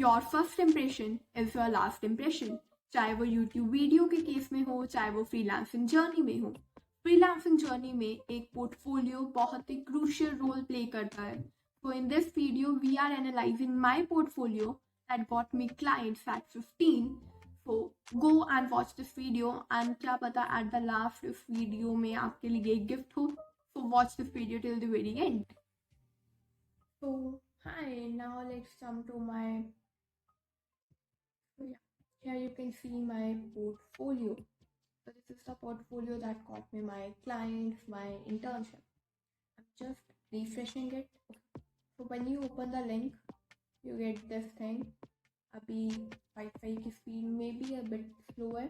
Your first impression is your last impression. चाहे वो YouTube video के केस में हो, चाहे वो फ्रीलांसिंग जर्नी में हो। फ्रीलांसिंग जर्नी में एक पोर्टफोलियो बहुत ही क्रूशियल रोल प्ले करता है। So in this video, we are analyzing my portfolio that got me clients at 15. So go and watch this video and क्या पता at the last इस वीडियो में आपके लिए एक गिफ्ट हो। So watch this video till the very end. So hi, now let's jump to my, so yeah, here you can see my portfolio. So this is the portfolio that got me my clients, my internship. I'm just refreshing it. So when you open the link, you get this thing. अभी wifi की speed में भी a bit slow है,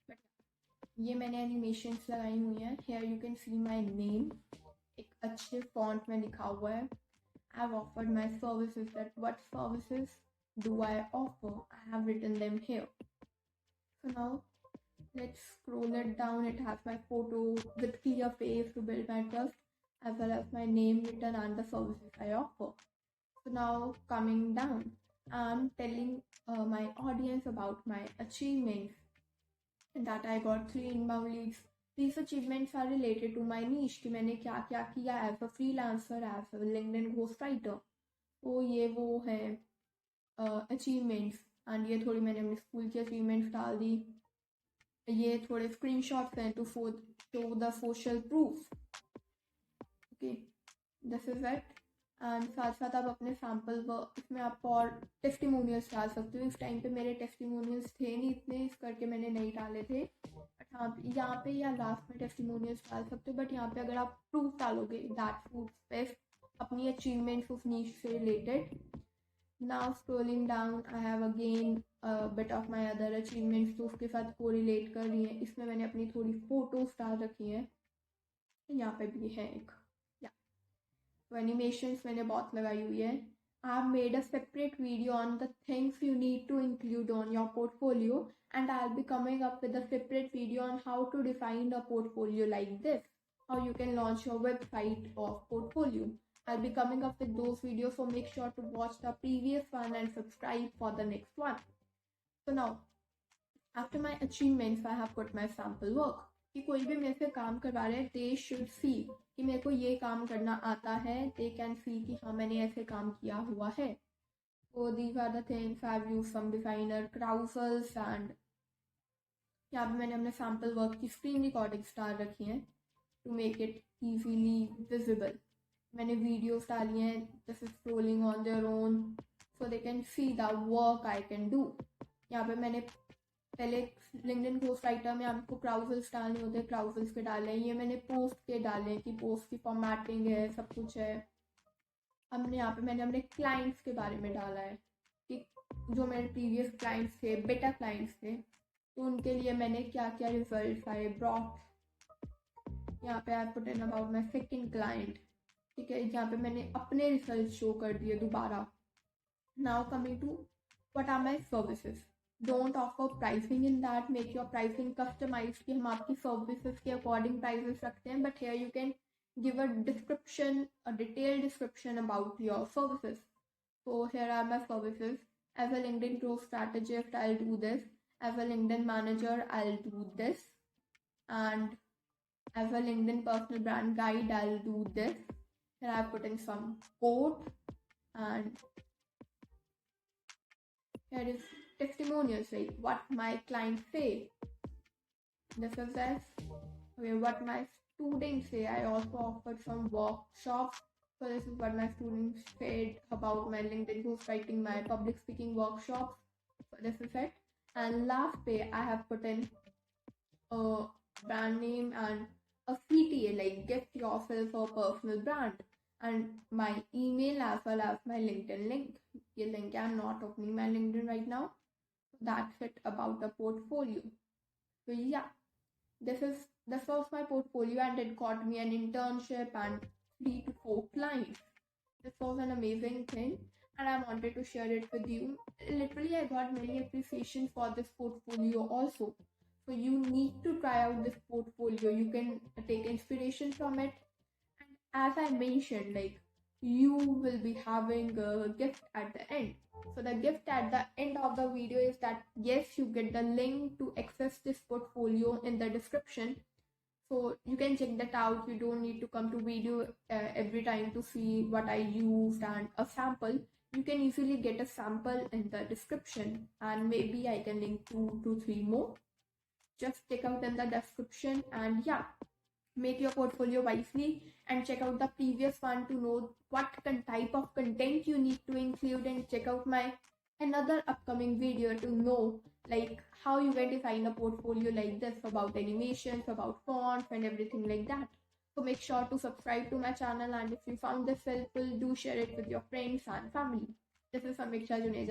but ये मैंने animations लगाई हुई हैं. Here you can see my name. एक अच्छे फॉन्ट में लिखा हुआ है. I've offered my services. That what services do I offer? I have written them here. So now let's scroll it down. It has my photo with clear face to build my trust, as well as my name written and the services I offer. So now coming down, I'm telling my audience about my achievements, and that I got 3 inbound leads. These achievements are related to my niche कि मैंने क्या क्या किया as a freelancer, as a LinkedIn ghostwriter. तो ये वो है achievements, and ये थोड़ी मैंने अपने स्कूल की achievements डाल दी. ये थोड़े screenshots हैं to show the social proof. Okay, this is it. And साथ साथ आप अपने सैम्पल वर्क, इसमें आप और टेस्टिमोनियल्स डाल सकते हो. इस टाइम पे मेरे टेस्टिमोनियल्स थे नहीं इतने, इस करके मैंने नहीं डाले थे. बट हाँ, यहाँ पे या लास्ट में टेस्टिमोनियल्स डाल सकते हो. बट यहाँ पे अगर आप प्रूफ डालोगे दैट प्रूफ पे अपनी अचीवमेंट्स उस नीश से related. Now scrolling down, I have again bit of my other achievements जो उसके साथ कोरिलेट कर रही हैं. इसमें मैंने अपनी थोड़ी फोटोज डाल रखी हैं. यहाँ पे भी है एक. तो एनिमेशंस मैंने बहुत लगाई हुई है. I have made a separate video on the things you need to include on your portfolio, and I will be coming up with a separate video on how to define a portfolio like this, how you can launch your website of portfolio. I'll be coming up with those videos, so make sure to watch the previous one and subscribe for the next one. So now, after my achievements, I have put my sample work. कि कोई भी मेरे से काम करवा रहे हैं, they should see कि मेरे को ये काम करना आता है. दे कैन सी कि हाँ मैंने ऐसे काम किया हुआ है. तो these are the things I have used some designer carousels, and यहाँ पे मैंने अपने सैम्पल वर्क की स्क्रीन रिकॉर्डिंग्स डाल रखी हैं to make it easily visible. मैंने वीडियोस डाली हैं जैसे scrolling on their own, so they can see the work I can do. यहाँ पे मैंने पहले लिंक्डइन घोस्टराइटर में आपको क्राउजल्स डालने होते हैं, क्राउजल्स के डाले. ये मैंने पोस्ट के डाले कि पोस्ट की फॉर्मेटिंग है, सब कुछ है. हमने यहाँ पे मैंने अपने क्लाइंट्स के बारे में डाला है कि जो मेरे प्रीवियस क्लाइंट्स थे, बेटा क्लाइंट्स थे, तो उनके लिए मैंने क्या क्या रिजल्ट आए ब्रॉट. यहाँ पे I put in about my second client. ठीक है, यहाँ पे मैंने अपने रिजल्ट शो कर दिए दोबारा. Now coming to what are my services. Don't offer pricing in that. Make your pricing customized कि हम आपकी services के according prices रखते हैं. But here you can give a description, a detailed description about your services. So here are my services. As a LinkedIn growth strategist, I'll do this. As a LinkedIn manager, I'll do this. And as a LinkedIn personal brand guide, I'll do this. Here I've put in some code, and here is testimonials, like what my clients say. This is this. Okay, what my students say. I also offered some workshops. So this is what my students said about my LinkedIn ghostwriting, my public speaking workshops. So this is it. And last pay, I have put in a brand name and a CTA, like gift yourself a personal brand, and my email as well as my LinkedIn link. Ye link, I'm not opening my LinkedIn right now. That's it about the portfolio. So yeah, this was my portfolio, and it got me an internship and 3 to 4 clients. This was an amazing thing, and I wanted to share it with you. Literally, I got many appreciation for this portfolio also. So you need to try out this portfolio. You can take inspiration from it. And as I mentioned, like you will be having a gift at the end. So the gift at the end of the video is that yes, you get the link to access this portfolio in the description, so you can check that out. You don't need to come to video every time to see what I used and a sample. You can easily get a sample in the description, and maybe I can link 2 to 3 more. Just check out in the description, and yeah, make your portfolio wisely and check out the previous one to know what type of content you need to include, and check out my another upcoming video to know like how you can design a portfolio like this, about animations, about fonts and everything like that. So make sure to subscribe to my channel, and if you found this helpful, do share it with your friends and family. This is Samiksha Juneja.